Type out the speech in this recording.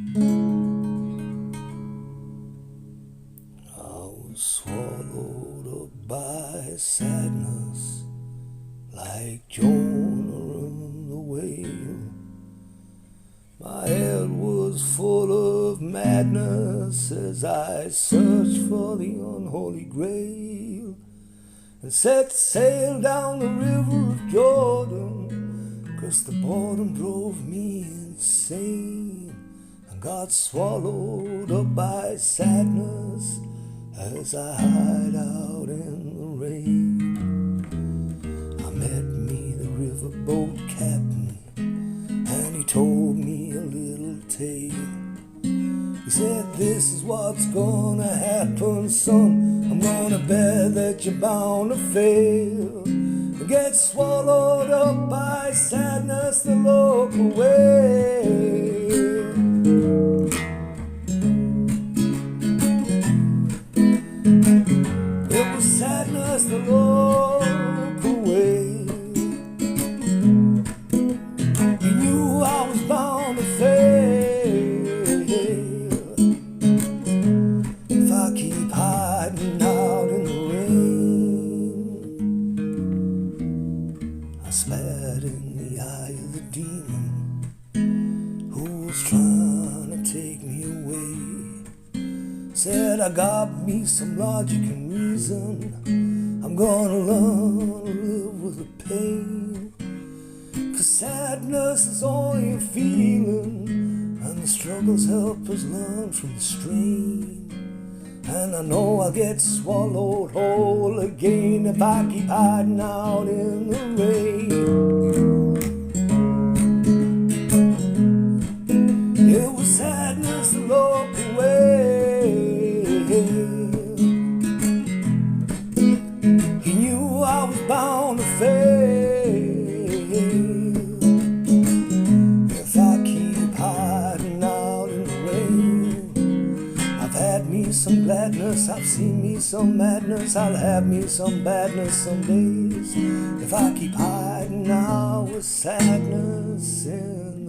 I was swallowed up by sadness, like Jonah in the whale. My head was full of madness as I searched for the unholy grail, and set sail down the river of Jordan, 'cause the boredom drove me insane, and got swallowed up by sadness as I hide out in the rain. I met me the riverboat captain, and he told me a little tale. He said, "This is what's gonna happen, son. I'm gonna bet that you're bound to fail and get swallowed up by sadness the local way." It was sadness the local way. He knew I was bound to fail if I keep hiding out in the rain. I spat in the eye of the demon who was trying to take me away. Said, "I got me some logic and reason. I'm gonna learn to live with the pain. 'Cause sadness is only a feeling, and the struggles help us learn from the strain. And I know I'll get swallowed whole again if I keep hiding out in the rain." It was sadness the local way. He knew I was bound to fail if I keep hiding out in the rain. I've had me some gladness, I've seen me some madness, I'll have me some badness some days if I keep hiding out with sadness in